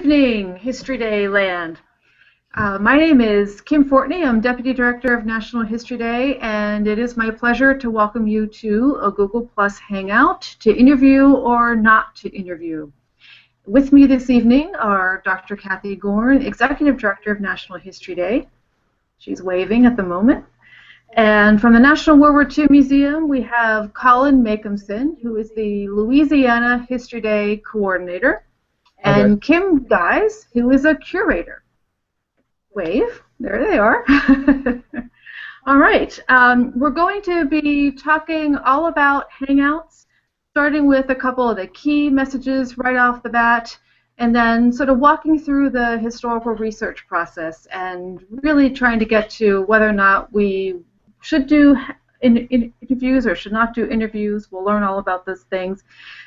evening, History Day land. My name is Kim Fortney. I'm Deputy Director of National History Day, and it is my pleasure to welcome you to a Google Plus Hangout to interview or not to interview. With me this evening are Dr. Kathy Gorn, Executive Director of National History Day. She's waving at the moment. And from the National World War II Museum, we have Colin Makeumson, who is the Louisiana History Day Coordinator, and Kim Guys, who is a curator. Wave. There they are. All right. We're going to be talking all about Hangouts, starting with a couple of the key messages right off the bat, and then sort of walking through the historical research process and really trying to get to whether or not we should do interviews or should not do interviews. We'll learn all about those things.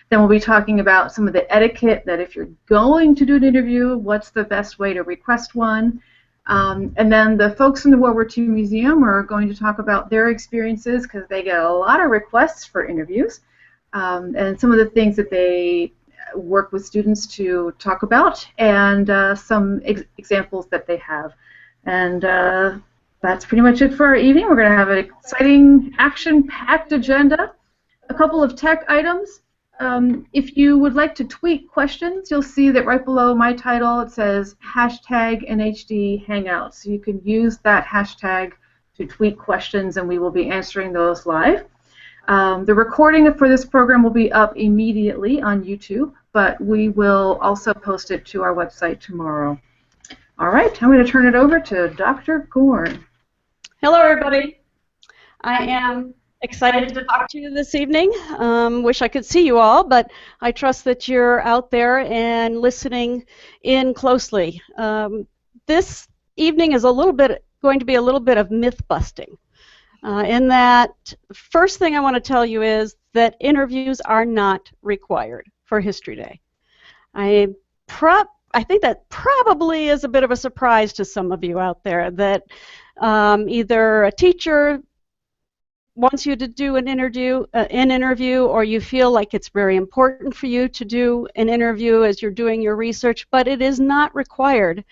Then we'll be talking about some of the etiquette that if you're going to do an interview, what's the best way to request one. And then the folks from the World War II Museum are going to talk about their experiences because they get a lot of requests for interviews and some of the things that they work with students to talk about and some examples that they have. And that's pretty much it for our evening. We're going to have an exciting, action-packed agenda. A couple of tech items. If you would like to tweet questions, you'll see that right below my title it says hashtag NHD Hangouts. So you can use that hashtag to tweet questions and we will be answering those live. The recording for this program will be up immediately on YouTube, but we will also post it to our website tomorrow. All right, I'm going to turn it over to Dr. Gorn. Hello, everybody. I am excited to talk to you this evening. Wish I could see you all, but I trust that you're out there and listening in closely. This evening is going to be a little bit of myth busting. In that, first thing I want to tell you is that interviews are not required for History Day. I think that probably is a bit of a surprise to some of you out there that either a teacher wants you to do an interview, or you feel like it's very important for you to do an interview as you're doing your research, but it is not required.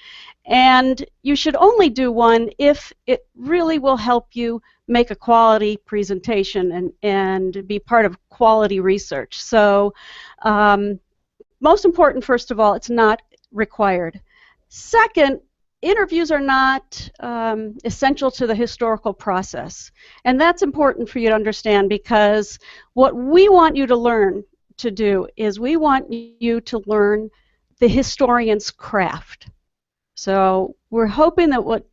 And you should only do one if it really will help you make a quality presentation and be part of quality research. So most important, first of all, it's not required. Second, interviews are not essential to the historical process. And that's important for you to understand because what we want you to learn to do is we want you to learn the historian's craft. So we're hoping that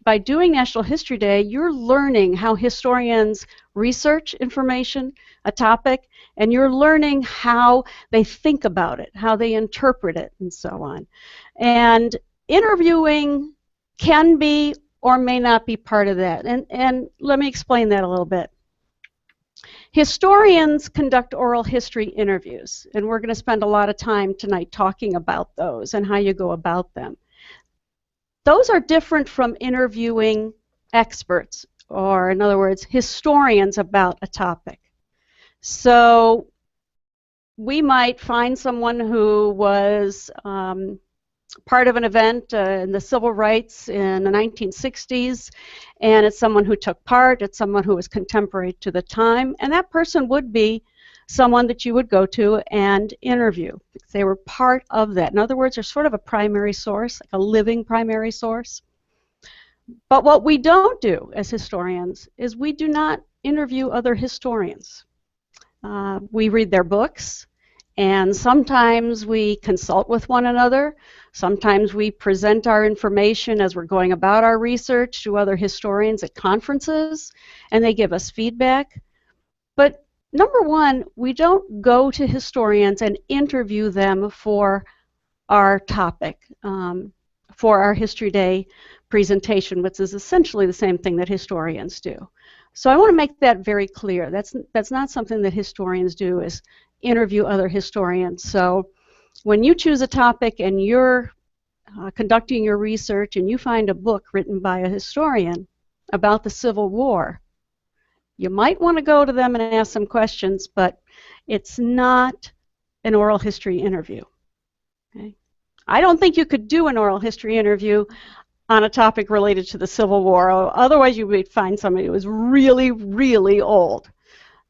by doing National History Day, you're learning how historians research information, a topic, and you're learning how they think about it, how they interpret it, and so on. And interviewing can be or may not be part of that. And let me explain that a little bit. Historians conduct oral history interviews, and we're going to spend a lot of time tonight talking about those and how you go about them. Those are different from interviewing experts, or in other words, historians about a topic. So we might find someone who was part of an event in the civil rights in the 1960s, and it's someone who took part, it's someone who was contemporary to the time, and that person would be someone that you would go to and interview because they were part of that. In other words, they're sort of a primary source, like a living primary source. But what we don't do as historians is we do not interview other historians. We read their books, and sometimes we consult with one another. Sometimes we present our information as we're going about our research to other historians at conferences, and they give us feedback. But number one, we don't go to historians and interview them for our topic, for our History Day presentation, which is essentially the same thing that historians do. So I want to make that very clear. That's not something that historians do, is interview other historians. So when you choose a topic and you're conducting your research and you find a book written by a historian about the Civil War, you might want to go to them and ask some questions, but it's not an oral history interview. Okay? I don't think you could do an oral history interview on a topic related to the Civil War. Otherwise, you would find somebody who was really, really old.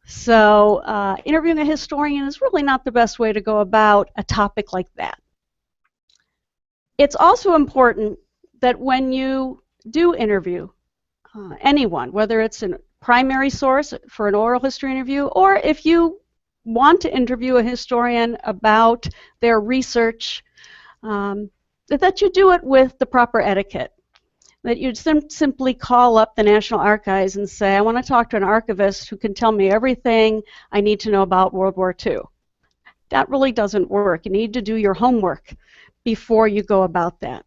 So interviewing a historian is really not the best way to go about a topic like that. It's also important that when you do interview anyone, whether it's a primary source for an oral history interview, or if you want to interview a historian about their research, that you do it with the proper etiquette. That you'd simply call up the National Archives and say, I want to talk to an archivist who can tell me everything I need to know about World War II. That really doesn't work. You need to do your homework before you go about that.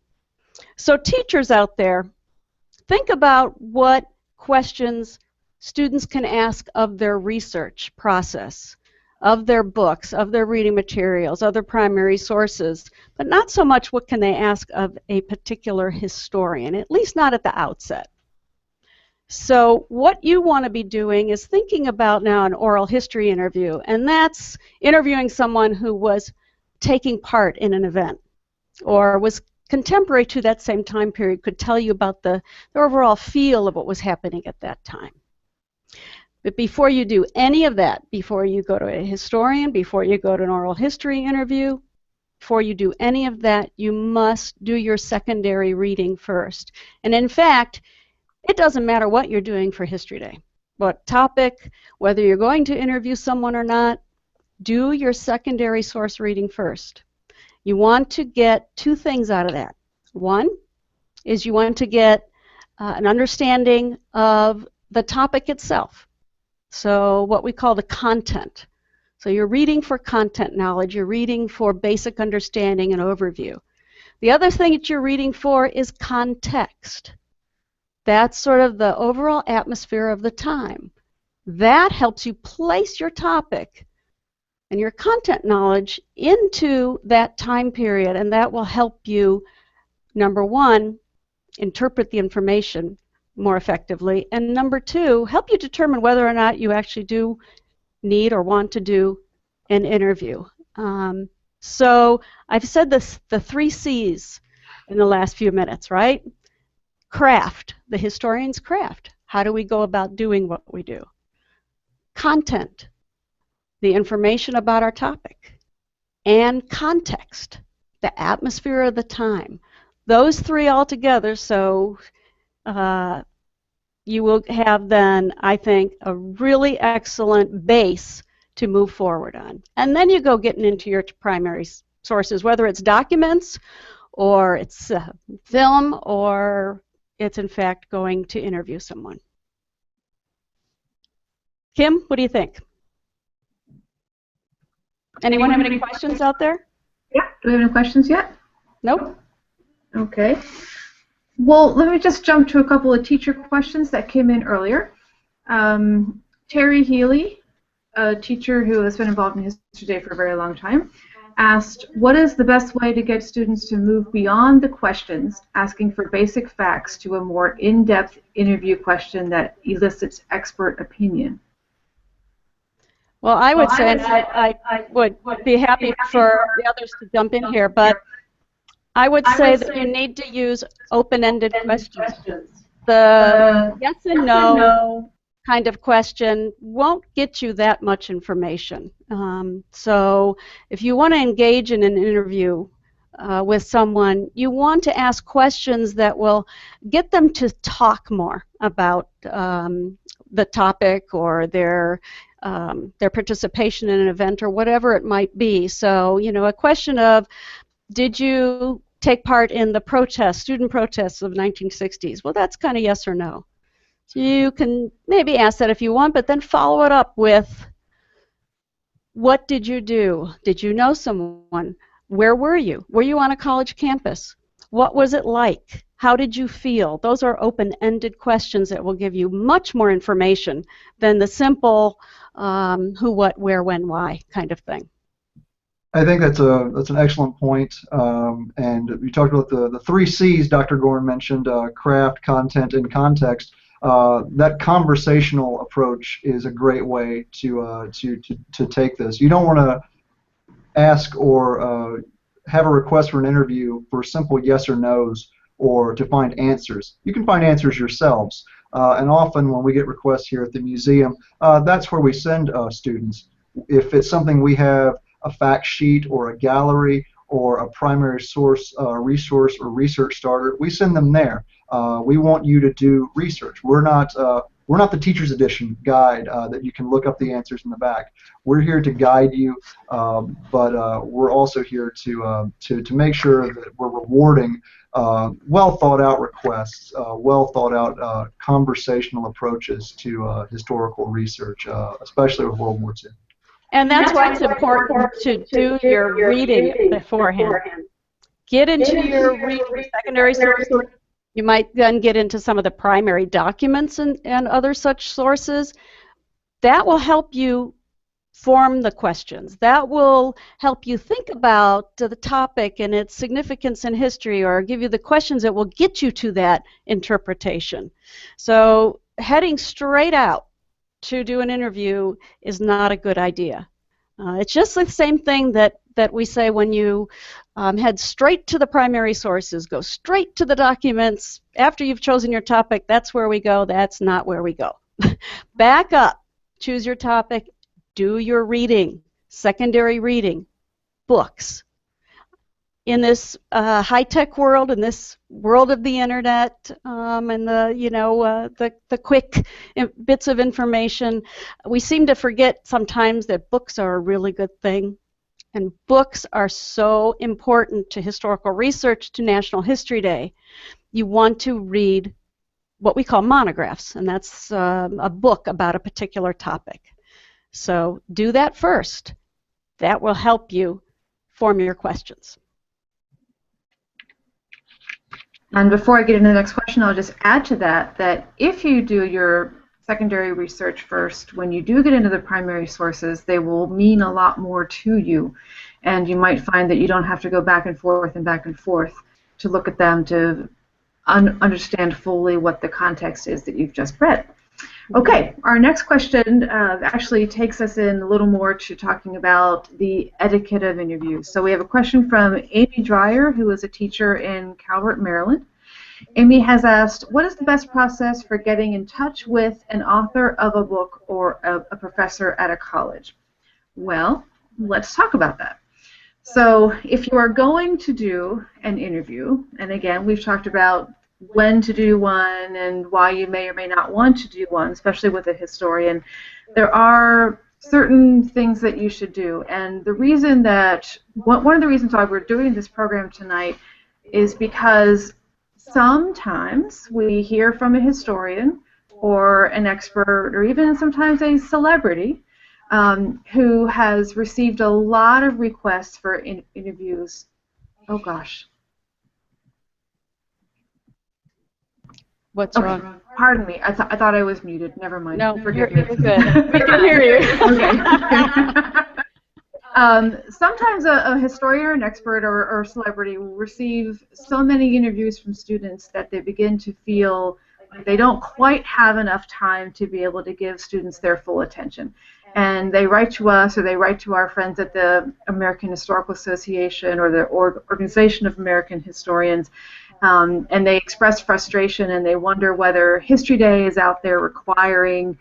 So teachers out there, think about what questions students can ask of their research process, of their books, of their reading materials, other primary sources, but not so much what can they ask of a particular historian, at least not at the outset. So what you want to be doing is thinking about now an oral history interview, and that's interviewing someone who was taking part in an event or was contemporary to that same time period, could tell you about the overall feel of what was happening at that time. But before you do any of that, before you go to a historian, before you go to an oral history interview, before you do any of that, you must do your secondary reading first. And in fact, it doesn't matter what you're doing for History Day, what topic, whether you're going to interview someone or not, do your secondary source reading first. You want to get two things out of that. One is you want to get an understanding of the topic itself. So what we call the content. So you're reading for content knowledge, you're reading for basic understanding and overview. The other thing that you're reading for is context. That's sort of the overall atmosphere of the time. That helps you place your topic and your content knowledge into that time period, and that will help you, number one, interpret the information more effectively, and number two, help you determine whether or not you actually do need or want to do an interview. So I've said this, the 3 C's in the last few minutes, right? Craft, the historian's craft. How do we go about doing what we do? Content, the information about our topic. And context, the atmosphere of the time. Those 3 all together, so you will have then, I think, a really excellent base to move forward on. And then you go getting into your primary sources, whether it's documents or it's film or it's in fact going to interview someone. Kim, what do you think? Anyone have any questions out there? Yeah. Do we have any questions yet? Nope. Okay. Well, let me just jump to a couple of teacher questions that came in earlier. Terry Healy, a teacher who has been involved in History Day for a very long time, asked, what is the best way to get students to move beyond the questions, asking for basic facts, to a more in-depth interview question that elicits expert opinion? Well, I would say, and I would be happy for the others to jump in here, but I would say that you need to use open-ended questions. The yes and no kind of question won't get you that much information. So if you want to engage in an interview with someone, you want to ask questions that will get them to talk more about the topic or their participation in an event or whatever it might be. So, you know, a question of, did you take part in the protests, student protests of the 1960s? Well, that's kind of yes or no. So you can maybe ask that if you want, but then follow it up with, what did you do? Did you know someone? Where were you? Were you on a college campus? What was it like? How did you feel? Those are open-ended questions that will give you much more information than the simple who, what, where, when, why kind of thing. I think that's an excellent point. And you talked about the 3 C's Dr. Gorn mentioned, craft, content, and context. That conversational approach is a great way to take this. You don't want to ask or have a request for an interview for simple yes or no's or to find answers. You can find answers yourselves. And often when we get requests here at the museum, that's where we send students. If it's something we have a fact sheet or a gallery or a primary source resource or research starter, we send them there. We want you to do research. We're not the teacher's edition guide that you can look up the answers in the back. We're here to guide you, but we're also here to make sure that we're rewarding well thought out requests, well thought out conversational approaches to historical research, especially with World War II. And that's why it's important to do your reading beforehand. Get into your reading secondary sources. You might then get into some of the primary documents and other such sources. That will help you form the questions. That will help you think about the topic and its significance in history, or give you the questions that will get you to that interpretation. So heading straight out to do an interview is not a good idea. It's just the same thing that we say when you head straight to the primary sources, go straight to the documents. After you've chosen your topic, that's where we go. That's not where we go. Back up, choose your topic, do your reading, secondary reading, books. In this high-tech world, in this world of the internet, and the quick bits of information, we seem to forget sometimes that books are a really good thing. And books are so important to historical research, to National History Day. You want to read what we call monographs, and that's a book about a particular topic. So do that first. That will help you form your questions. And before I get into the next question, I'll just add to that if you do your secondary research first, when you do get into the primary sources, they will mean a lot more to you. And you might find that you don't have to go back and forth to look at them to understand fully what the context is that you've just read. Okay, our next question actually takes us in a little more to talking about the etiquette of interviews. So we have a question from Amy Dreyer, who is a teacher in Calvert, Maryland. Amy has asked, what is the best process for getting in touch with an author of a book or a professor at a college? Well, let's talk about that. So if you are going to do an interview, and again, we've talked about when to do one and why you may or may not want to do one, especially with a historian, there are certain things that you should do. And the reason that, one of the reasons why we're doing this program tonight is because sometimes we hear from a historian or an expert or even sometimes a celebrity who has received a lot of requests for interviews. Oh gosh. What's wrong? Pardon me. I thought I was muted. Never mind. No, forgive you're me. good. We can hear you. Okay. Sometimes a historian or an expert or celebrity will receive so many interviews from students that they begin to feel like they don't quite have enough time to be able to give students their full attention. And they write to us or they write to our friends at the American Historical Association or the Organization of American Historians, and they express frustration and they wonder whether History Day is out there requiring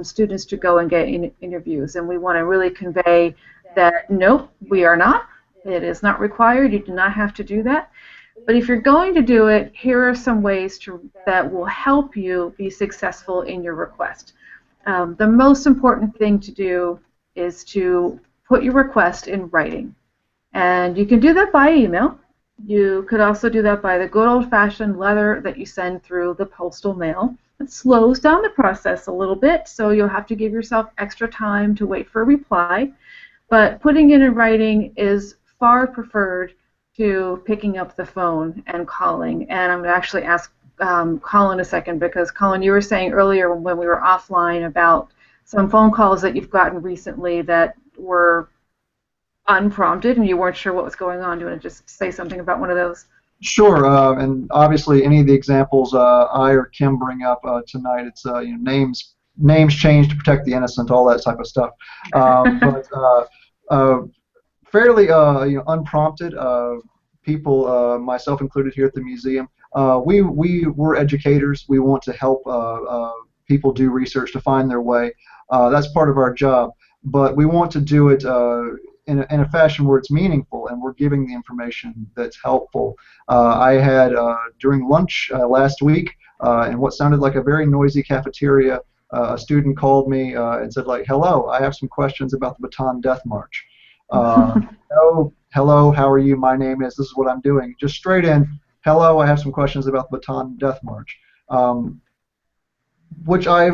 students to go and get interviews. And we want to really convey that, nope, we are not. It is not required. You do not have to do that. But if you're going to do it, here are some ways that will help you be successful in your request. The most important thing to do is to put your request in writing. And you can do that by email. You could also do that by the good old-fashioned letter that you send through the postal mail. It slows down the process a little bit, so you'll have to give yourself extra time to wait for a reply. But putting it in writing is far preferred to picking up the phone and calling. And I'm going to actually ask Colin a second, because Colin, you were saying earlier when we were offline about some phone calls that you've gotten recently that were unprompted and you weren't sure what was going on. Do you want to just say something about one of those? Sure, and obviously any of the examples I or Kim bring up tonight, it's names changed to protect the innocent, all that type of stuff. But fairly unprompted. People, myself included here at the museum, we're educators. We want to help people do research to find their way. That's part of our job, but we want to do it in a fashion where it's meaningful and we're giving the information that's helpful. I had during lunch last week, in what sounded like a very noisy cafeteria, a student called me and said, like, "Hello, I have some questions about the Bataan Death March." No, hello, how are you? My name is, this is what I'm doing. Just straight in, hello, I have some questions about the Bataan Death March. Which I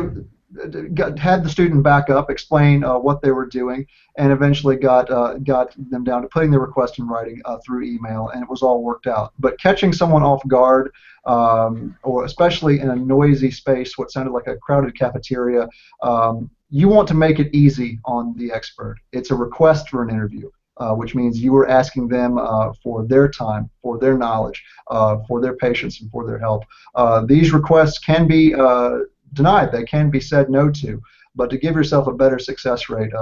had the student back up, explain what they were doing, and eventually got them down to putting their request in writing through email, and it was all worked out. But catching someone off guard, or especially in a noisy space, what sounded like a crowded cafeteria, you want to make it easy on the expert. It's a request for an interview, which means you are asking them for their time, for their knowledge, for their patience, and for their help. These requests can be denied. They can be said no to. But to give yourself a better success rate,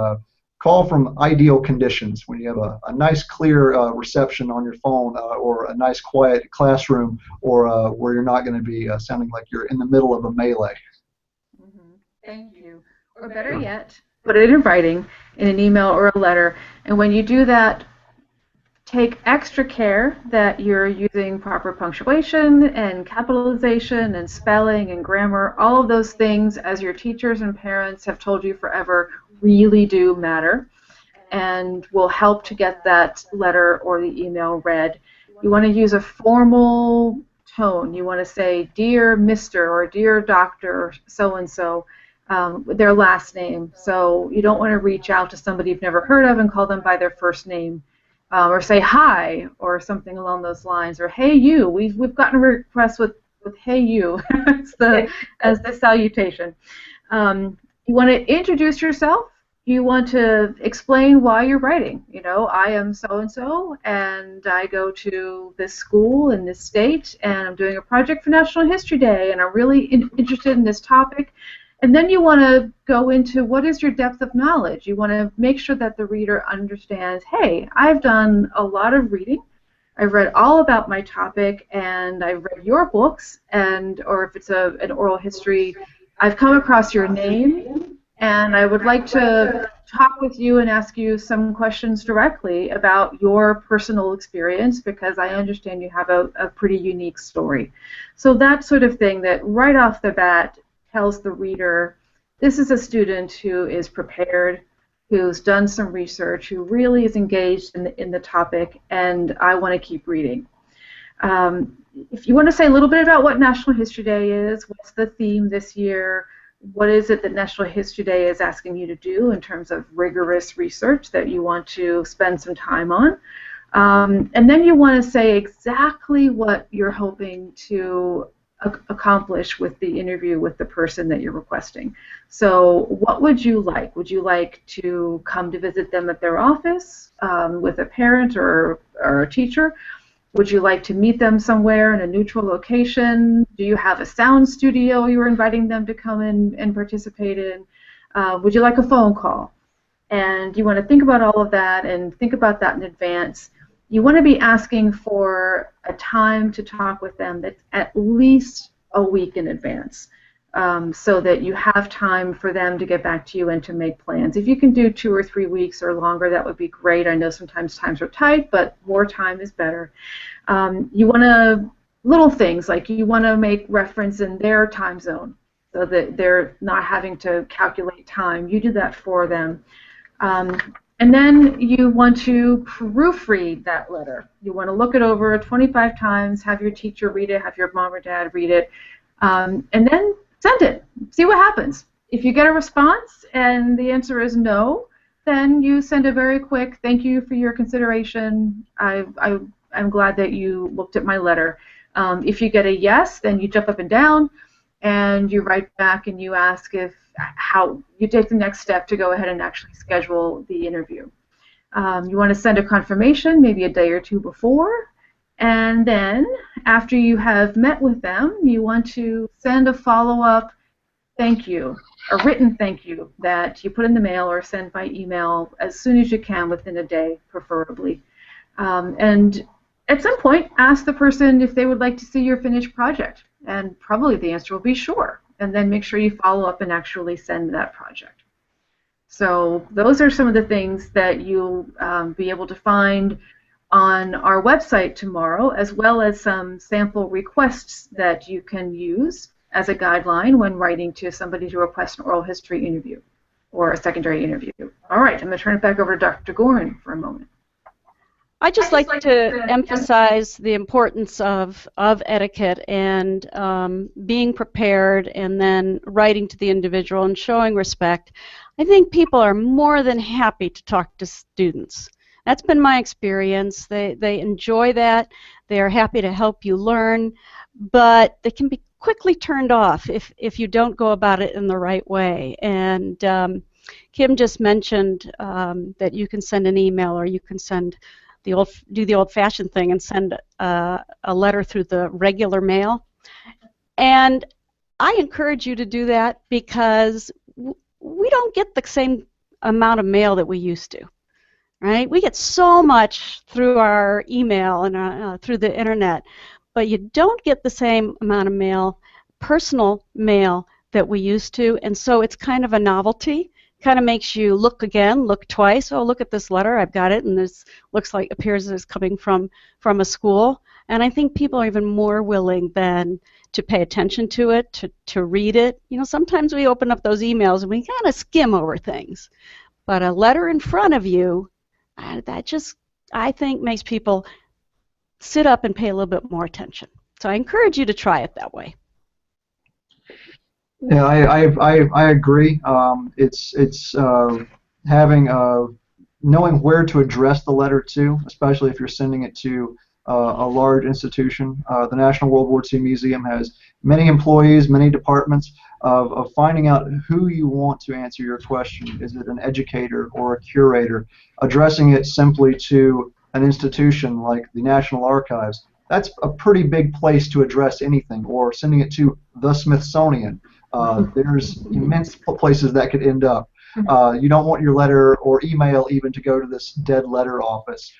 call from ideal conditions when you have a nice clear reception on your phone, or a nice quiet classroom, or where you're not going to be sounding like you're in the middle of a melee. Thank you. Or better yet, put it in writing in an email or a letter. And when you do that, take extra care that you're using proper punctuation and capitalization and spelling and grammar. All of those things, as your teachers and parents have told you forever, really do matter and will help to get that letter or the email read. You want to use a formal tone. You want to say, "Dear Mr." or "Dear Dr. so-and-so," their last name. So you don't want to reach out to somebody you've never heard of and call them by their first name. Or say "hi" or something along those lines, or "hey you." We've gotten a request with "hey you" as the salutation. You want to introduce yourself. You want to explain why you're writing. You know, "I am so and so, and I go to this school in this state, and I'm doing a project for National History Day, and I'm really interested in this topic." And then you want to go into what is your depth of knowledge. You want to make sure that the reader understands, hey, I've done a lot of reading. I've read all about my topic, and I've read your books, or if it's an oral history, I've come across your name, and I would like to talk with you and ask you some questions directly about your personal experience, because I understand you have a pretty unique story. So that sort of thing that right off the bat tells the reader, this is a student who is prepared, who's done some research, who really is engaged in the topic, and I want to keep reading. If you want to say a little bit about what National History Day is, what's the theme this year, what is it that National History Day is asking you to do in terms of rigorous research that you want to spend some time on, and then you want to say exactly what you're hoping to accomplish with the interview with the person that you're requesting. So what would you like? Would you like to come to visit them at their office with a parent or a teacher? Would you like to meet them somewhere in a neutral location? Do you have a sound studio you're inviting them to come in and participate in? Would you like a phone call? And you want to think about all of that and think about that in advance. You want to be asking for a time to talk with them that's at least a week in advance, so that you have time for them to get back to you and to make plans. If you can do 2 or 3 weeks or longer, that would be great. I know sometimes times are tight, but more time is better. You want to, little things like you want to make reference in their time zone so that they're not having to calculate time. You do that for them. And then you want to proofread that letter. You want to look it over 25 times, have your teacher read it, have your mom or dad read it, and then send it. See what happens. If you get a response and the answer is no, then you send a very quick "thank you for your consideration. I'm glad that you looked at my letter." If you get a yes, then you jump up and down and you write back and you ask how you take the next step to go ahead and actually schedule the interview. You want to send a confirmation maybe a day or two before, and then after you have met with them, you want to send a follow-up "thank you." a written thank you that you put in the mail or send by email as soon as you can, within a day, preferably. And at some point, ask the person if they would like to see your finished project, and probably the answer will be sure. And then make sure you follow up and actually send that project. So those are some of the things that you'll be able to find on our website tomorrow, as well as some sample requests that you can use as a guideline when writing to somebody to request an oral history interview or a secondary interview. All right, I'm going to turn it back over to Dr. Gorin for a moment. I'd just like to emphasize the importance of etiquette and being prepared and then writing to the individual and showing respect. I think people are more than happy to talk to students. That's been my experience. They enjoy that. They are happy to help you learn, but they can be quickly turned off if you don't go about it in the right way. And Kim just mentioned that you can send an email, or you can send do the old-fashioned thing and send a letter through the regular mail. And I encourage you to do that, because we don't get the same amount of mail that we used to, right? We get so much through our email and through the internet, but you don't get the same amount of mail, personal mail, that we used to, and so it's kind of a novelty. Kind of makes you look again, look twice. Oh, look at this letter, I've got it, and this appears as coming from a school. And I think people are even more willing than to pay attention to it, to read it. You know, sometimes we open up those emails and we kind of skim over things, but a letter in front of you, that just, I think, makes people sit up and pay a little bit more attention. So I encourage you to try it that way. Yeah, I agree. It's having knowing where to address the letter to, especially if you're sending it to a large institution. The National World War II Museum has many employees, many departments, of finding out who you want to answer your question. Is it an educator or a curator? Addressing it simply to an institution like the National Archives, that's a pretty big place to address anything, or sending it to the Smithsonian. There's immense places that could end up. You don't want your letter or email even to go to this dead letter office.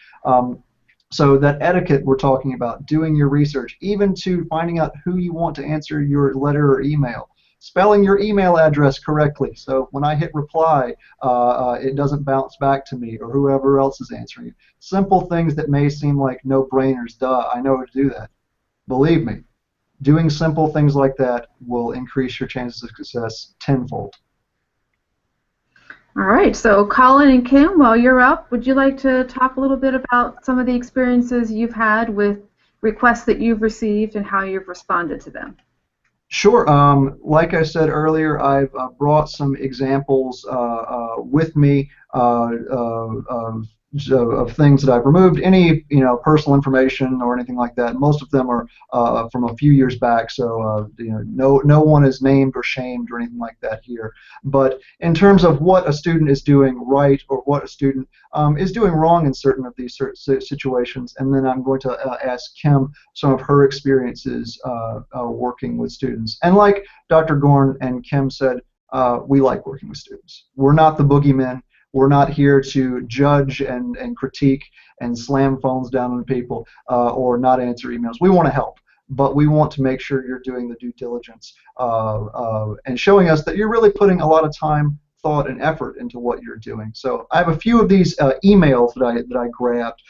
So that etiquette we're talking about, doing your research, even to finding out who you want to answer your letter or email. Spelling your email address correctly, so when I hit reply, it doesn't bounce back to me or whoever else is answering it. Simple things that may seem like no-brainers. Duh, I know how to do that. Believe me, doing simple things like that will increase your chances of success tenfold. All right, so Colin and Kim, while you're up, would you like to talk a little bit about some of the experiences you've had with requests that you've received and how you've responded to them? Sure. Like I said earlier, I've brought some examples with me of things that I've removed. Any personal information or anything like that. Most of them are from a few years back, so no one is named or shamed or anything like that here. But in terms of what a student is doing right or what a student is doing wrong in certain of these situations, and then I'm going to ask Kim some of her experiences working with students. And like Dr. Gorn and Kim said, we like working with students. We're not the boogeymen. We're not here to judge and critique and slam phones down on people or not answer emails. We want to help, but we want to make sure you're doing the due diligence and showing us that you're really putting a lot of time, thought, and effort into what you're doing. So I have a few of these emails that I grabbed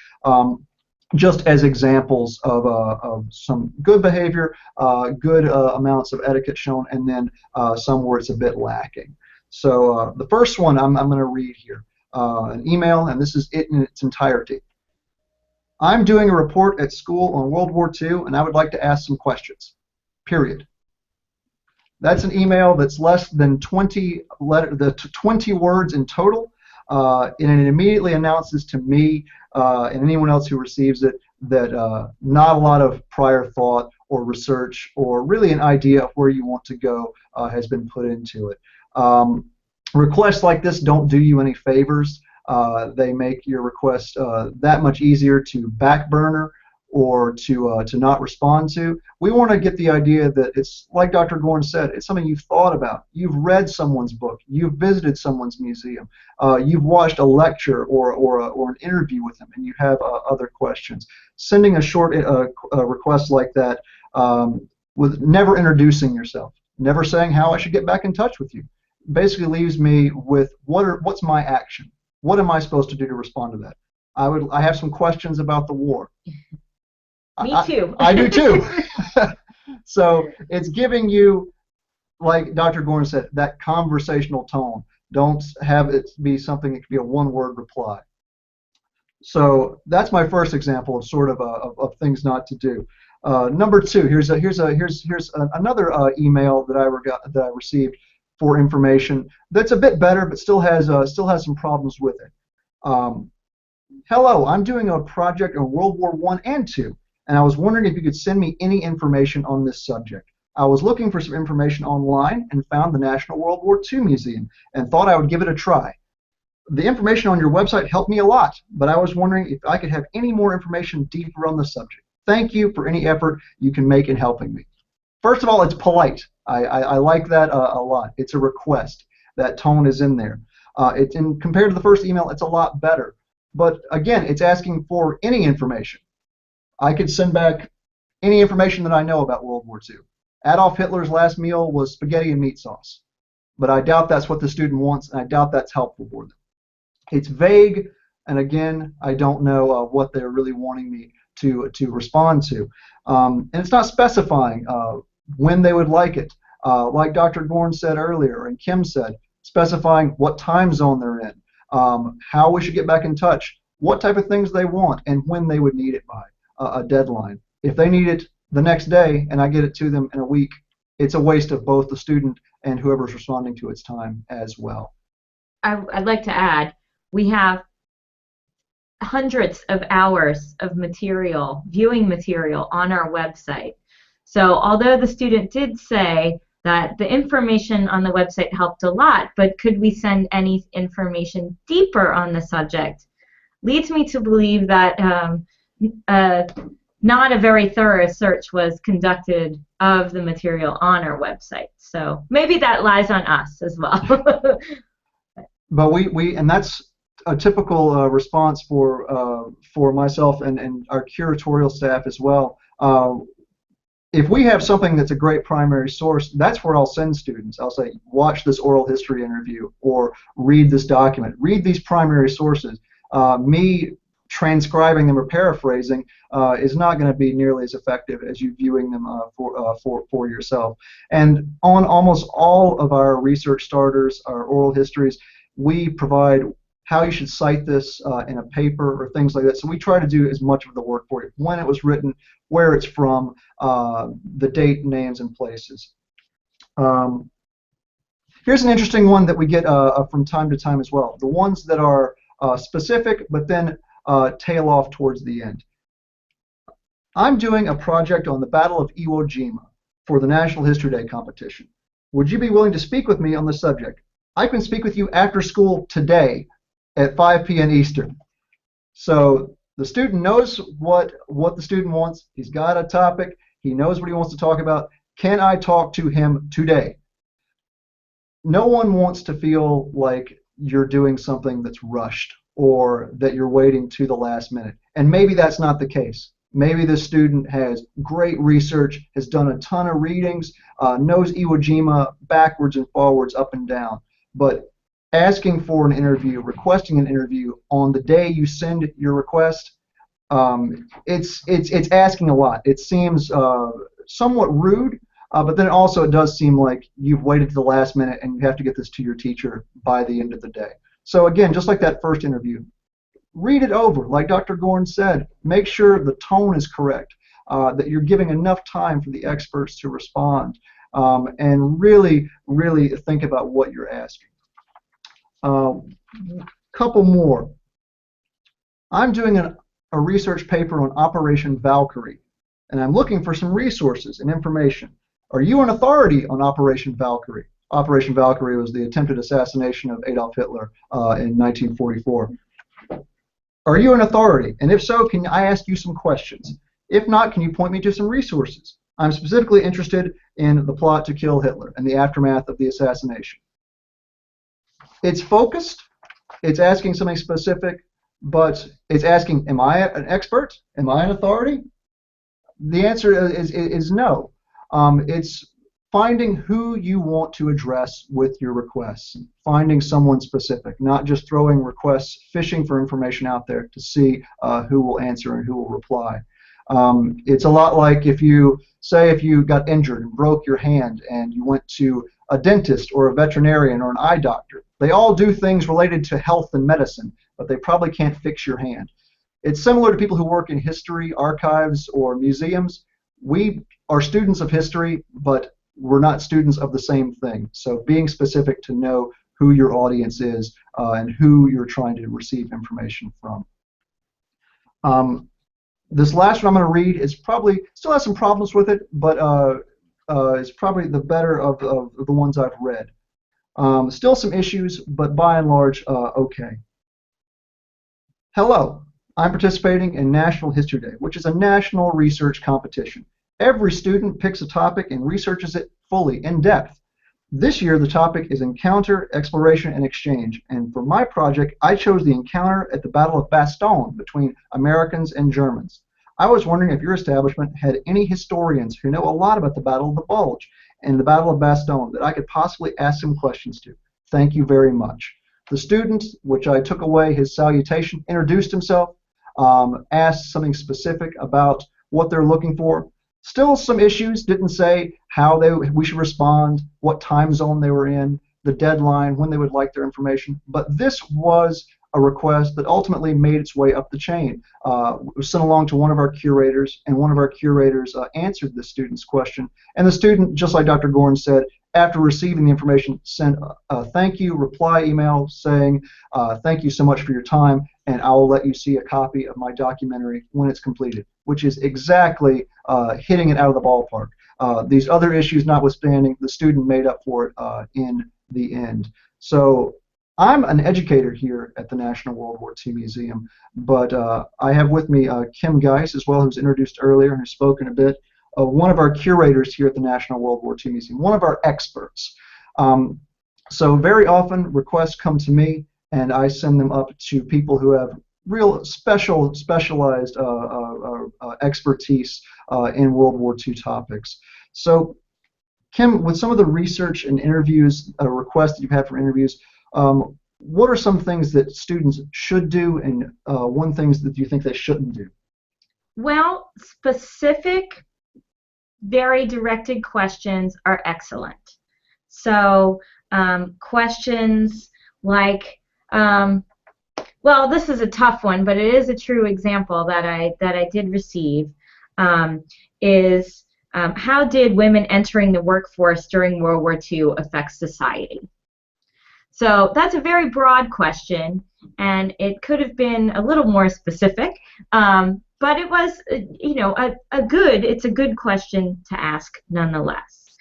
just as examples of some good behavior, good amounts of etiquette shown, and then some where it's a bit lacking. So the first one I'm going to read here, an email, and this is it in its entirety. I'm doing a report at school on World War II, and I would like to ask some questions, period. That's an email that's less than 20 words in total, and it immediately announces to me and anyone else who receives it that not a lot of prior thought or research or really an idea of where you want to go has been put into it. Requests like this don't do you any favors. They make your request that much easier to back burner or to not respond to. We want to get the idea that it's like Dr. Gorn said, it's something you've thought about. You've read someone's book. You've visited someone's museum. You've watched a lecture or an interview with them, and you have other questions. Sending a short request like that with never introducing yourself, never saying how I should get back in touch with you, basically leaves me with what's my action? What am I supposed to do to respond to that? I have some questions about the war. Me too. I do too. So it's giving you, like Dr. Gorn said, that conversational tone. Don't have it be something that could be a one-word reply. So that's my first example of sort of things not to do. Number two, here's another email that I received for information that's a bit better, but still has some problems with it. Hello, I'm doing a project on World War I and II, and I was wondering if you could send me any information on this subject. I was looking for some information online and found the National World War II Museum and thought I would give it a try. The information on your website helped me a lot, but I was wondering if I could have any more information deeper on the subject. Thank you for any effort you can make in helping me. First of all, it's polite. I like that a lot. It's a request. That tone is in there. Compared to the first email, it's a lot better. But again, it's asking for any information. I could send back any information that I know about World War II. Adolf Hitler's last meal was spaghetti and meat sauce. But I doubt that's what the student wants, and I doubt that's helpful for them. It's vague, and again, I don't know what they're really wanting me to respond to. And it's not specifying when they would like it. Like Dr. Gorn said earlier, and Kim said, specifying what time zone they're in, how we should get back in touch, what type of things they want, and when they would need it by, a deadline. If they need it the next day and I get it to them in a week, it's a waste of both the student and whoever's responding to its time as well. I'd like to add, we have hundreds of hours of material, viewing material on our website. So although the student did say that the information on the website helped a lot, but could we send any information deeper on the subject, leads me to believe that not a very thorough search was conducted of the material on our website. So maybe that lies on us as well. But and that's a typical response for myself and our curatorial staff as well. If we have something that's a great primary source, that's where I'll send students. I'll say, watch this oral history interview or read this document. Read these primary sources. Me transcribing them or paraphrasing is not going to be nearly as effective as you viewing them for yourself. And on almost all of our research starters, our oral histories, we provide how you should cite this in a paper or things like that. So we try to do as much of the work for you. When it was written, where it's from, the date, names, and places. Here's an interesting one that we get from time to time as well. The ones that are specific but then tail off towards the end. I'm doing a project on the Battle of Iwo Jima for the National History Day competition. Would you be willing to speak with me on the subject? I can speak with you after school today at 5 p.m. Eastern. So the student knows what the student wants. He's got a topic. He knows what he wants to talk about. Can I talk to him today? No one wants to feel like you're doing something that's rushed or that you're waiting to the last minute. And maybe that's not the case. Maybe the student has great research, has done a ton of readings, knows Iwo Jima backwards and forwards, up and down. But asking for an interview, requesting an interview on the day you send your request, it's asking a lot. It seems somewhat rude, but then also it does seem like you've waited to the last minute and you have to get this to your teacher by the end of the day. So again, just like that first interview, read it over. Like Dr. Gorn said, make sure the tone is correct, that you're giving enough time for the experts to respond, and really, really think about what you're asking. Couple more. I'm doing a research paper on Operation Valkyrie, and I'm looking for some resources and information. Are you an authority on Operation Valkyrie? Operation Valkyrie was the attempted assassination of Adolf Hitler in 1944. Are you an authority? And if so, can I ask you some questions? If not, can you point me to some resources? I'm specifically interested in the plot to kill Hitler and the aftermath of the assassination. It's focused, it's asking something specific, but it's asking, am I an expert? Am I an authority? The answer is no. It's finding who you want to address with your requests, finding someone specific, not just throwing requests, fishing for information out there to see who will answer and who will reply. It's a lot like if you got injured and broke your hand and you went to a dentist or a veterinarian or an eye doctor. They all do things related to health and medicine, but they probably can't fix your hand. It's similar to people who work in history, archives, or museums. We are students of history, but we're not students of the same thing. So being specific to know who your audience is and who you're trying to receive information from. This last one I'm going to read is probably still has some problems with it, but it's probably the better of the ones I've read. Still some issues, but by and large, okay. Hello, I'm participating in National History Day, which is a national research competition. Every student picks a topic and researches it fully, in depth. This year, the topic is Encounter, Exploration, and Exchange, and for my project, I chose the encounter at the Battle of Bastogne between Americans and Germans. I was wondering if your establishment had any historians who know a lot about the Battle of the Bulge and the Battle of Bastogne that I could possibly ask some questions to. Thank you very much. The student, which I took away his salutation, introduced himself, asked something specific about what they're looking for. Still some issues, didn't say how we should respond, what time zone they were in, the deadline, when they would like their information. But this was a request that ultimately made its way up the chain. It was sent along to one of our curators, and one of our curators answered the student's question. And the student, just like Dr. Gorn said, after receiving the information, sent a thank you reply email saying, thank you so much for your time, and I will let you see a copy of my documentary when it's completed, which is exactly hitting it out of the ballpark. These other issues notwithstanding, the student made up for it in the end. So I'm an educator here at the National World War II Museum, but I have with me Kim Geis as well, who's introduced earlier and who's spoken a bit. One of our curators here at the National World War II Museum, one of our experts. So very often requests come to me and I send them up to people who have real specialized expertise in World War II topics. So Kim, with some of the research and interviews, requests that you've had for interviews, what are some things that students should do and one things that you think they shouldn't do? Well, specific, very directed questions are excellent. So questions like, well, this is a tough one, but it is a true example that I did receive, is how did women entering the workforce during World War II affect society? So that's a very broad question, and it could have been a little more specific, but it was, you know, it's a good question to ask nonetheless.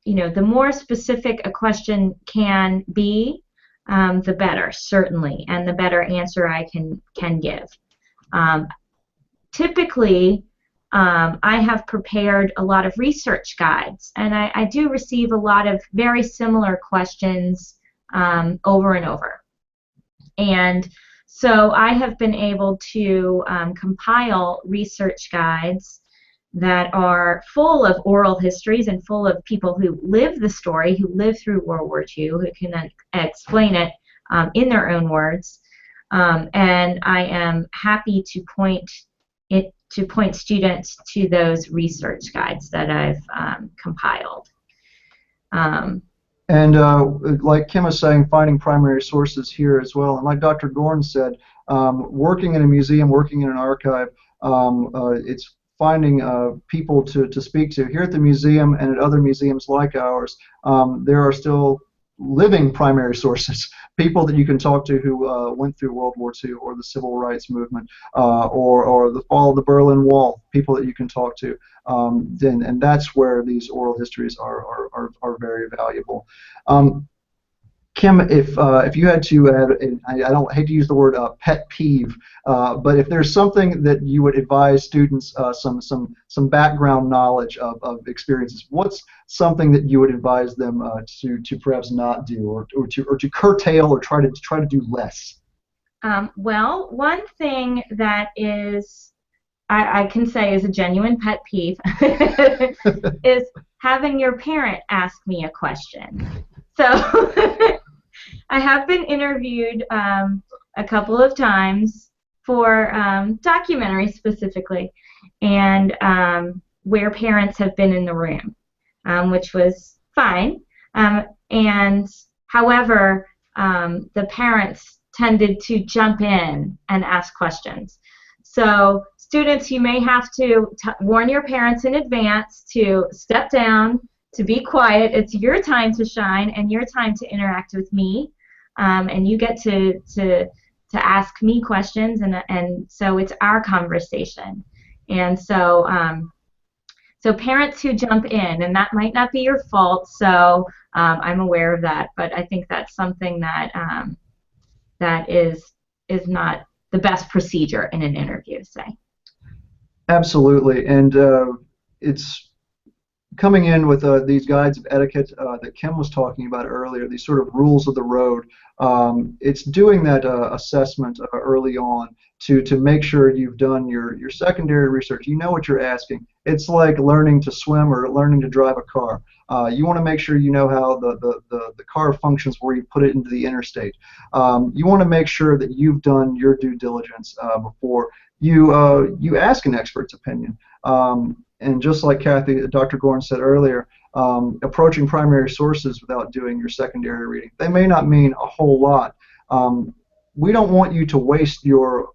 You know, the more specific a question can be, the better, certainly, and the better answer I can give. Typically, I have prepared a lot of research guides, and I do receive a lot of very similar questions over and over. And so I have been able to compile research guides that are full of oral histories and full of people who live the story, who lived through World War II, who can then explain it in their own words. And I am happy to point students to those research guides that I've compiled. Like Kim was saying, finding primary sources here as well. And like Dr. Gorn said, working in a museum, working in an archive, it's finding people to speak to. Here at the museum and at other museums like ours, there are still living primary sources, people that you can talk to who went through World War II or the Civil Rights Movement or the fall of the Berlin Wall, people that you can talk to. And that's where these oral histories are very valuable. Kim, if you had to add, and I don't hate to use the word pet peeve, but if there's something that you would advise students, some background knowledge of experiences, what's something that you would advise them to perhaps not do, or to curtail, or try to do less? Well, one thing that is I can say is a genuine pet peeve is having your parent ask me a question. So I have been interviewed a couple of times for documentaries specifically, and where parents have been in the room, which was fine. And however, the parents tended to jump in and ask questions. So students, you may have to warn your parents in advance to step down, to be quiet. It's your time to shine and your time to interact with me, and you get to ask me questions, and so it's our conversation. And so so parents who jump in, and that might not be your fault, so I'm aware of that, but I think that's something that that is not the best procedure in an interview, say. Absolutely, and it's coming in with these guides of etiquette that Kim was talking about earlier, these sort of rules of the road. It's doing that assessment early on to make sure you've done your secondary research. You know what you're asking. It's like learning to swim or learning to drive a car. You want to make sure you know how the car functions where you put it into the interstate. You want to make sure that you've done your due diligence before you ask an expert's opinion. And just like Dr. Gorn said earlier, approaching primary sources without doing your secondary reading. They may not mean a whole lot. We don't want you to waste your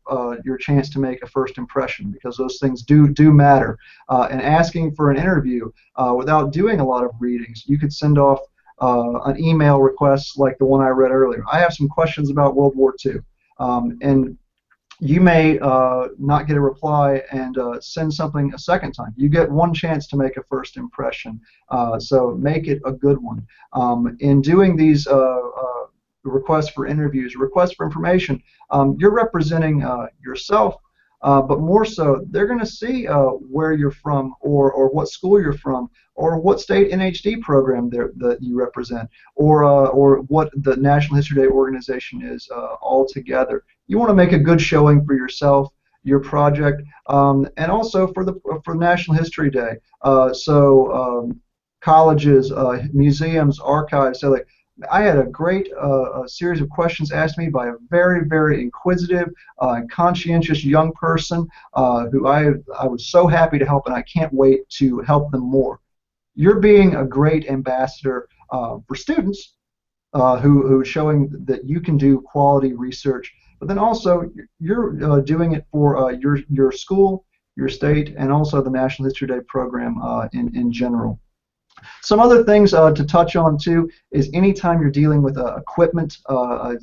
chance to make a first impression, because those things do matter. And asking for an interview without doing a lot of readings, you could send off an email request like the one I read earlier. I have some questions about World War II, and you may not get a reply and send something a second time. You get one chance to make a first impression, so make it a good one. In doing these requests for interviews, requests for information, you're representing yourself, but more so, they're going to see where you're from, or what school you're from, or what state NHD program that you represent, or what the National History Day organization is altogether. You want to make a good showing for yourself, your project, and also for National History Day. Colleges, museums, archives. So I had a great series of questions asked me by a very, very inquisitive, conscientious young person who I was so happy to help, and I can't wait to help them more. You're being a great ambassador for students who showing that you can do quality research, but then also you're doing it for your school, your state, and also the National History Day program in general. Some other things to touch on too is anytime you're dealing with equipment,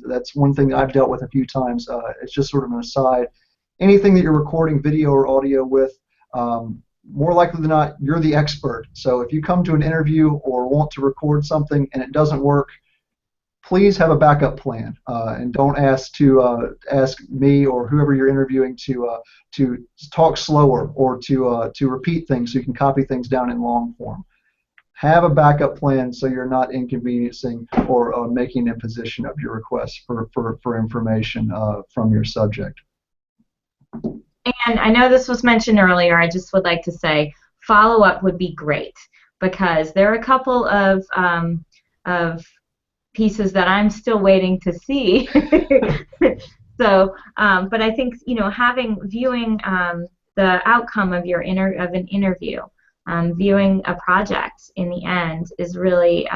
that's one thing I've dealt with a few times. It's just sort of an aside. Anything that you're recording video or audio with, more likely than not, you're the expert. So if you come to an interview or want to record something and it doesn't work, please have a backup plan, and don't ask me or whoever you're interviewing to talk slower or to repeat things so you can copy things down in long form. Have a backup plan so you're not inconveniencing or making imposition of your request for information from your subject. And I know this was mentioned earlier, I just would like to say follow-up would be great, because there are a couple of pieces that I'm still waiting to see. So, but I think, you know, viewing the outcome of an interview, viewing a project in the end is really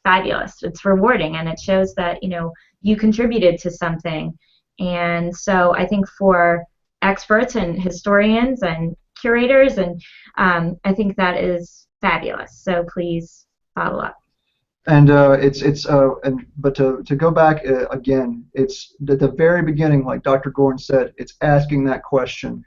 fabulous. It's rewarding, and it shows that, you know, you contributed to something. And so I think for experts and historians and curators, and I think that is fabulous. So please follow up. And but to go back again, it's at the very beginning, like Dr. Gorn said, it's asking that question: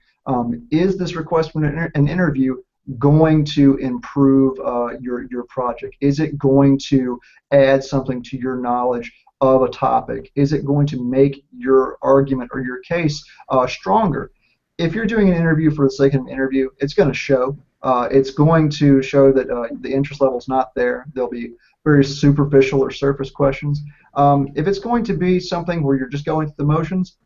is this request for an interview going to improve your project? Is it going to add something to your knowledge of a topic? Is it going to make your argument or your case stronger? If you're doing an interview for the sake of an interview, it's going to show. It's going to show that the interest level is not there. There'll be very superficial or surface questions. If it's going to be something where you're just going through the motions,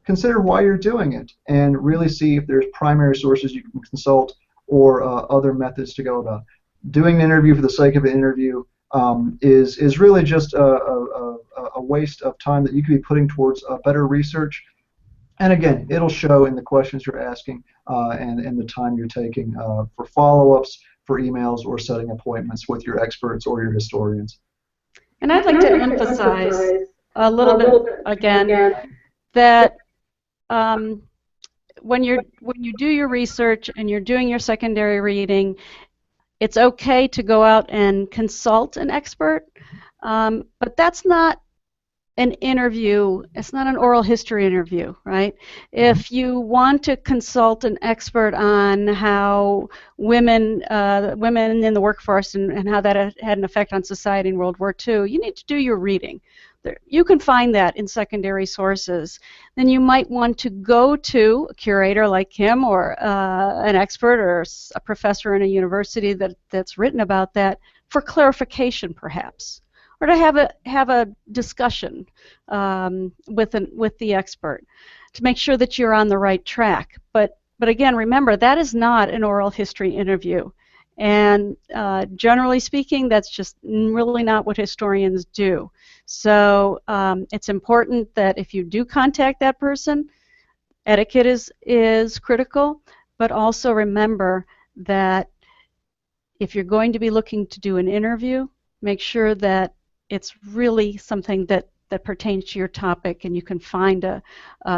consider why you're doing it and really see if there's primary sources you can consult or other methods to go about. Doing an interview for the sake of an interview is really just a waste of time that you could be putting towards better research. And again, it'll show in the questions you're asking and the time you're taking for follow-ups, for emails, or setting appointments with your experts or your historians. And I'd like to emphasize a little bit again that when you do your research and you're doing your secondary reading, it's okay to go out and consult an expert, but that's not an interview. It's not an oral history interview, right? If you want to consult an expert on how women in the workforce and how that had an effect on society in World War II, you need to do your reading. You can find that in secondary sources. Then you might want to go to a curator like him or an expert or a professor in a university that's written about that for clarification, perhaps, or to have a discussion with the expert to make sure that you're on the right track. But again, remember, that is not an oral history interview. And generally speaking, that's just really not what historians do. So it's important that if you do contact that person, etiquette is critical, but also remember that if you're going to be looking to do an interview, make sure that it's really something that pertains to your topic and you can find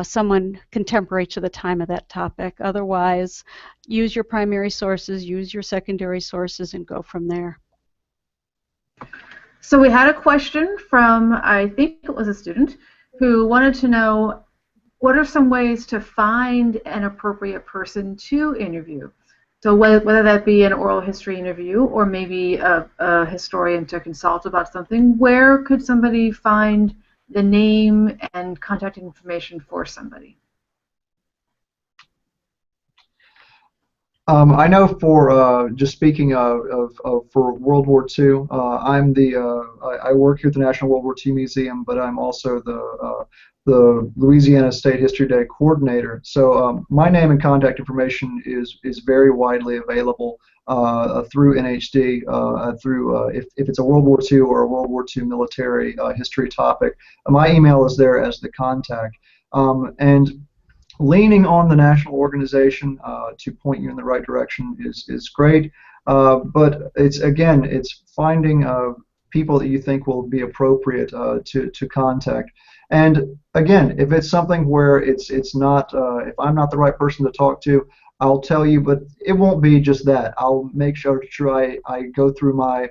someone contemporary to the time of that topic. Otherwise, use your primary sources, use your secondary sources, and go from there. So we had a question from, I think it was a student, who wanted to know what are some ways to find an appropriate person to interview? So whether that be an oral history interview or maybe a historian to consult about something, where could somebody find the name and contact information for somebody? I know for just speaking for World War II, I work here at the National World War II Museum, but I'm also the Louisiana State History Day coordinator. So my name and contact information is very widely available through NHD, if it's a World War II or a World War II military history topic. My email is there as the contact. And leaning on the national organization to point you in the right direction is great, but it's finding people that you think will be appropriate to contact. And again, if it's something where it's not, if I'm not the right person to talk to, I'll tell you, but it won't be just that. I'll make sure I go through my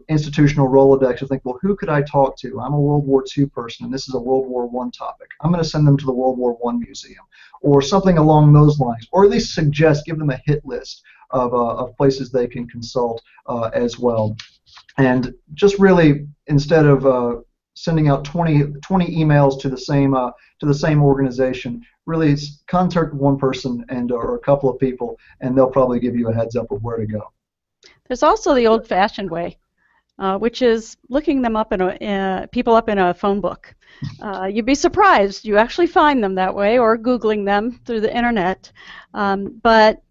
institutional Rolodex to think, well, who could I talk to? I'm a World War II person, and this is a World War I topic. I'm going to send them to the World War I museum, or something along those lines, or at least give them a hit list of places they can consult as well. And just really, instead of sending out 20 emails to the same organization, really contact one person or a couple of people, and they'll probably give you a heads up of where to go. There's also the old-fashioned way, which is looking them up people up in a phone book. You'd be surprised. You actually find them that way, or Googling them through the internet. But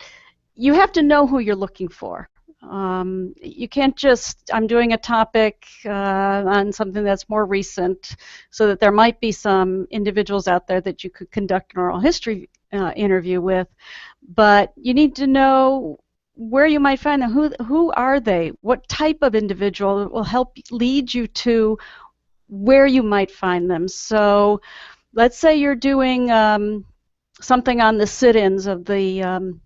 you have to know who you're looking for. You can't just, I'm doing a topic on something that's more recent, so that there might be some individuals out there that you could conduct an oral history interview with, but you need to know where you might find them. Who are they? What type of individual will help lead you to where you might find them? So let's say you're doing something on the sit-ins of the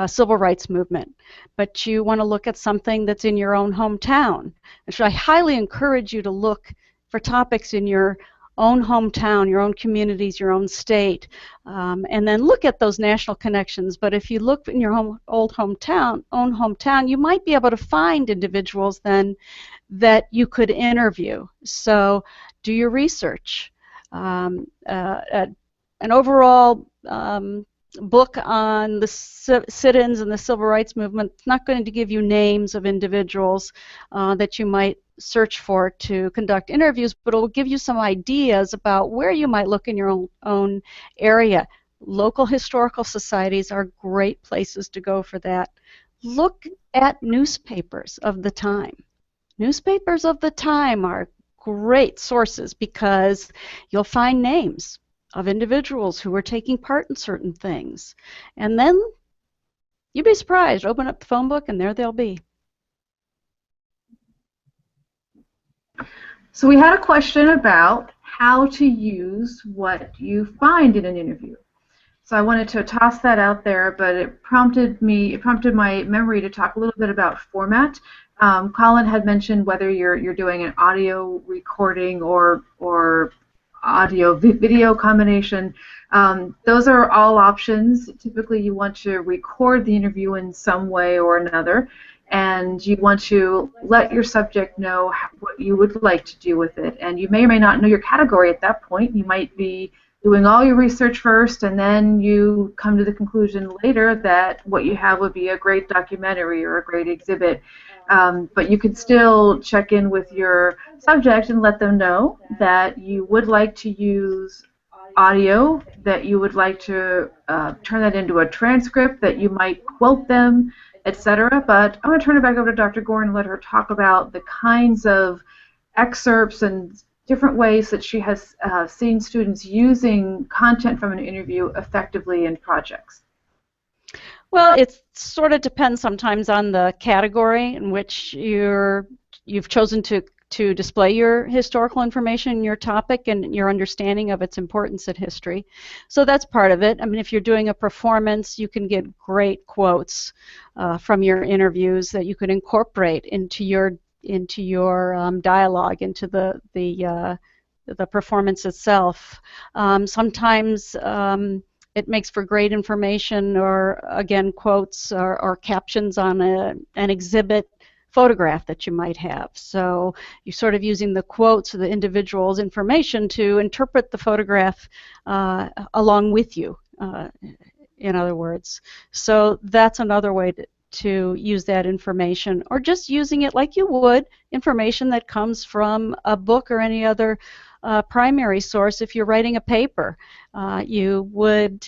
civil rights movement, but you want to look at something that's in your own hometown. And so I highly encourage you to look for topics in your own hometown, your own communities, your own state, and then look at those national connections. But if you look in your own hometown, you might be able to find individuals then that you could interview. So do your research. An overall book on the sit-ins and the civil rights movement is not going to give you names of individuals that you might search for to conduct interviews, but it will give you some ideas about where you might look in your own area. Local historical societies are great places to go for that. Look at newspapers of the time. Newspapers of the time are great sources because you'll find names of individuals who were taking part in certain things. And then you'd be surprised. Open up the phone book and there they'll be. So we had a question about how to use what you find in an interview. So I wanted to toss that out there, but it prompted my memory to talk a little bit about format. Colin had mentioned whether you're doing an audio recording or audio video combination. Those are all options. Typically you want to record the interview in some way or another, and you want to let your subject know what you would like to do with it. And you may or may not know your category at that point. You might be doing all your research first, and then you come to the conclusion later that what you have would be a great documentary or a great exhibit. But you could still check in with your subject and let them know that you would like to use audio, that you would like to turn that into a transcript, that you might quote them, etc. But I'm going to turn it back over to Dr. Gore and let her talk about the kinds of excerpts and different ways that she has seen students using content from an interview effectively in projects. Well, it sort of depends sometimes on the category in which you've chosen to display your historical information, your topic, and your understanding of its importance in history. So that's part of it. I mean, if you're doing a performance, you can get great quotes from your interviews that you could incorporate into your dialogue, into the performance itself. Sometimes it makes for great information, or again, quotes or captions on an exhibit photograph that you might have. So you're sort of using the quotes of the individual's information to interpret the photograph along with you, in other words. So that's another way to use that information, or just using it like you would information that comes from a book or any other primary source. If you're writing a paper, you would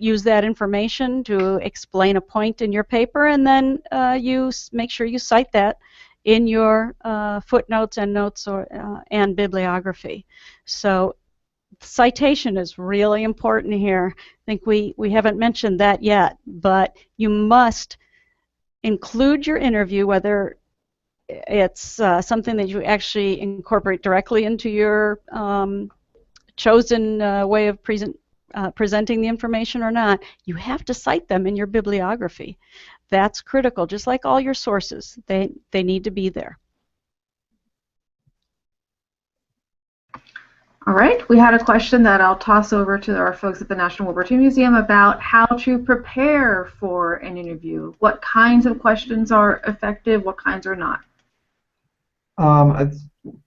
use that information to explain a point in your paper, and then you make sure you cite that in your footnotes and notes and bibliography. So citation is really important here. I think we haven't mentioned that yet, but you must include your interview, whether it's something that you actually incorporate directly into your chosen way of presenting the information or not. You have to cite them in your bibliography. That's critical, just like all your sources. They need to be there. All right, we had a question that I'll toss over to our folks at the National World War II Museum about how to prepare for an interview. What kinds of questions are effective, what kinds are not?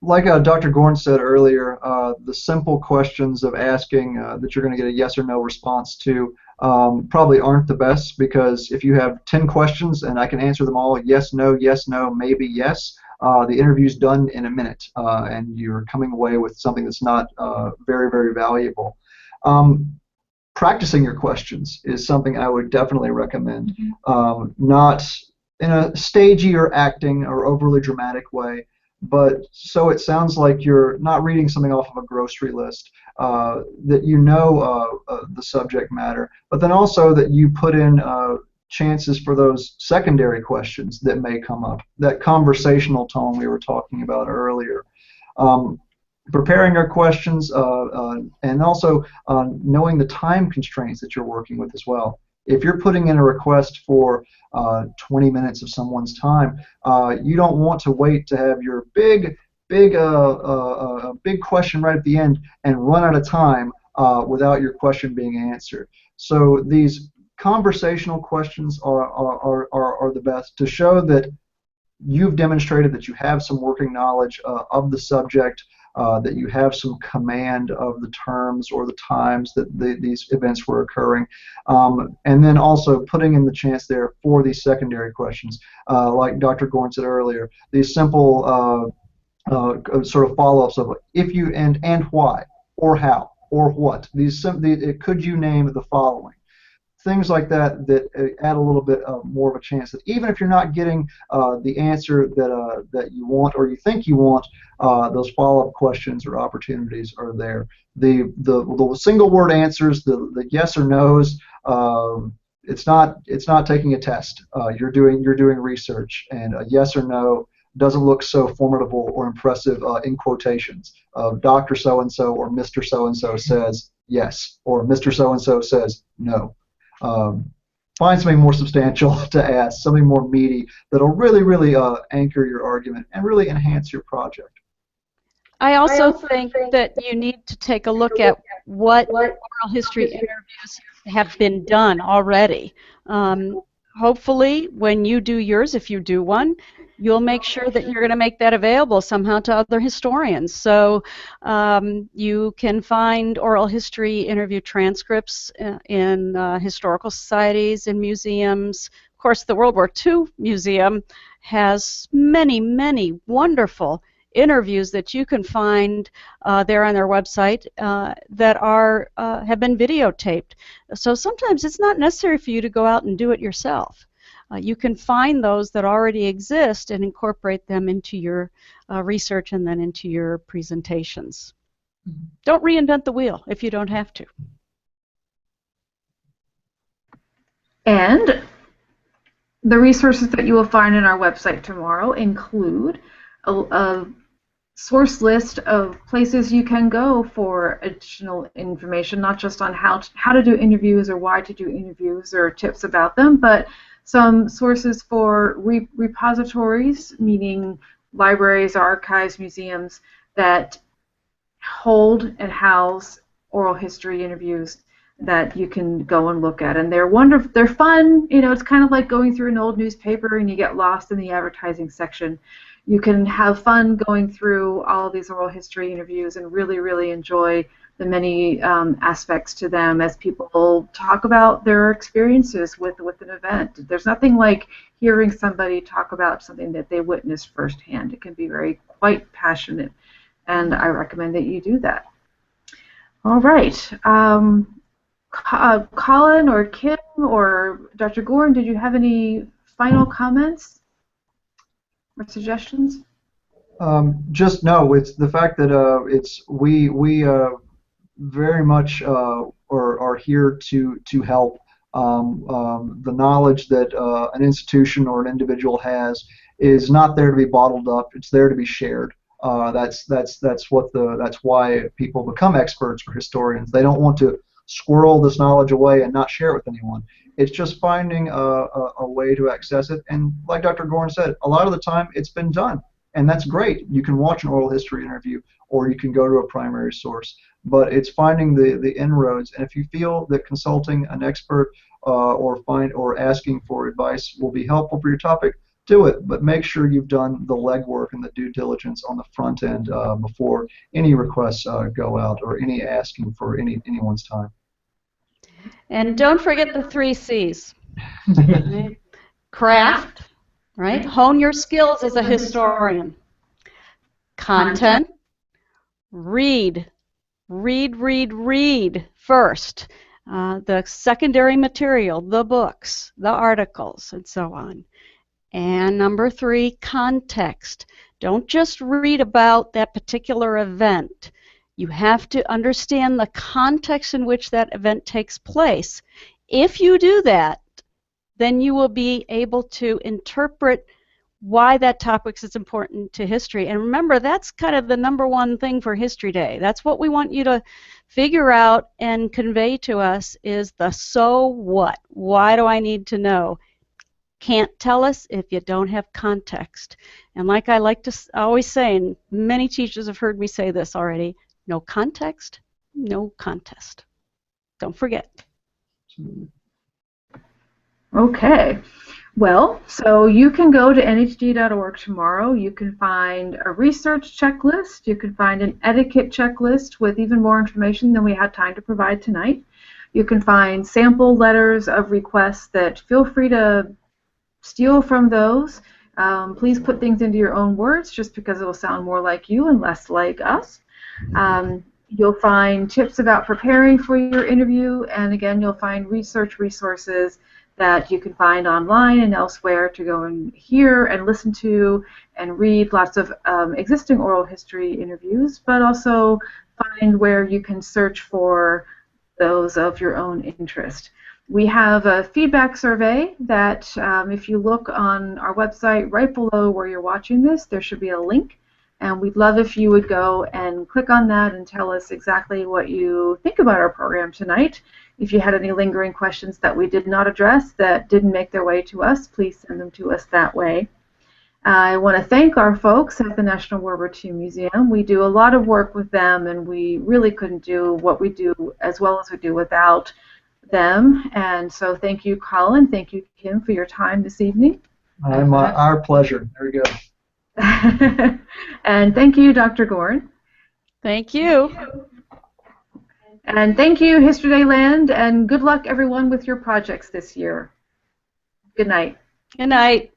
Like Dr. Gorn said earlier, the simple questions of asking that you're going to get a yes or no response to probably aren't the best, because if you have 10 questions and I can answer them all yes, no, maybe yes, the interview's done in a minute, and you're coming away with something that's not very, very valuable. Practicing your questions is something I would definitely recommend. Not in a stagey or acting or overly dramatic way, but so it sounds like you're not reading something off of a grocery list, that you know the subject matter, but then also that you put in chances for those secondary questions that may come up, that conversational tone we were talking about earlier. Preparing our questions and also knowing the time constraints that you're working with as well. If you're putting in a request for 20 minutes of someone's time, you don't want to wait to have your big a big question right at the end and run out of time without your question being answered. So these conversational questions are the best to show that you've demonstrated that you have some working knowledge of the subject, that you have some command of the terms or the times that these events were occurring, and then also putting in the chance there for these secondary questions, like Dr. Gorn said earlier, these simple sort of follow-ups of if you and why or how or what. Could you name the following? Things like that add a little bit more of a chance that even if you're not getting the answer that you want or you think you want, those follow-up questions or opportunities are there. The single word answers, the yes or no's, it's not taking a test. You're doing research, and a yes or no doesn't look so formidable or impressive in quotations of Dr. So-and-so or Mr. So-and-so says yes, or Mr. So-and-so says no. Find something more substantial to ask, something more meaty that'll really anchor your argument and really enhance your project. I also think that you need to take a look at what oral history interviews have been done already. Hopefully, when you do yours, if you do one, you'll make sure that you're going to make that available somehow to other historians. So you can find oral history interview transcripts in historical societies, in museums. Of course, the World War II Museum has many wonderful interviews that you can find there on their website that have been videotaped. So sometimes it's not necessary for you to go out and do it yourself. You can find those that already exist and incorporate them into your research and then into your presentations. Mm-hmm. Don't reinvent the wheel if you don't have to. And the resources that you will find on our website tomorrow include a source list of places you can go for additional information, not just on how to do interviews or why to do interviews or tips about them, but some sources for repositories, meaning libraries, archives, museums that hold and house oral history interviews that you can go and look at. And they're wonderful. They're fun. You know, it's kind of like going through an old newspaper and you get lost in the advertising section. You can have fun going through all of these oral history interviews and really enjoy the many aspects to them as people talk about their experiences with an event. There's nothing like hearing somebody talk about something that they witnessed firsthand. It can be quite passionate, and I recommend that you do that. All right. Colin or Kim or Dr. Gorn, did you have any final comments or suggestions? Just no. It's the fact that we very much are here to help. The knowledge that an institution or an individual has is not there to be bottled up. It's there to be shared. That's why people become experts or historians. They don't want to squirrel this knowledge away and not share it with anyone. It's just finding a way to access it. And like Dr. Gorn said, a lot of the time it's been done. And that's great. You can watch an oral history interview or you can go to a primary source. But it's finding the inroads. And if you feel that consulting an expert or asking for advice will be helpful for your topic, do it. But make sure you've done the legwork and the due diligence on the front end before any requests go out or any asking for anyone's time. And don't forget the 3 C's. Craft, right? Hone your skills as a historian. Content. Read first. The secondary material, the books, the articles, and so on. And number 3, context. Don't just read about that particular event. You have to understand the context in which that event takes place. If you do that, then you will be able to interpret why that topic is important to history. And remember, that's kind of the #1 thing for History Day. That's what we want you to figure out and convey to us is the so what. Why do I need to know? can't tell us if you don't have context. And like I like to always say, and many teachers have heard me say this already, no context, no contest. Don't forget. Okay. Well, so you can go to nhd.org tomorrow. You can find a research checklist. You can find an etiquette checklist with even more information than we had time to provide tonight. You can find sample letters of requests that feel free to steal from those. Please put things into your own words just because it will sound more like you and less like us. You'll find tips about preparing for your interview, and again, you'll find research resources that you can find online and elsewhere to go and hear and listen to and read lots of existing oral history interviews, but also find where you can search for those of your own interest. We have a feedback survey that if you look on our website right below where you're watching this, there should be a link, and we'd love if you would go and click on that and tell us exactly what you think about our program tonight. If you had any lingering questions that we did not address that didn't make their way to us, please send them to us that way. I want to thank our folks at the National World War II Museum. We do a lot of work with them, and we really couldn't do what we do as well as we do without them. And so thank you, Colin. Thank you, Kim, for your time this evening. Our pleasure. There we go. And thank you, Dr. Gorn. Thank you. And thank you, History Day Land, and good luck, everyone, with your projects this year. Good night. Good night.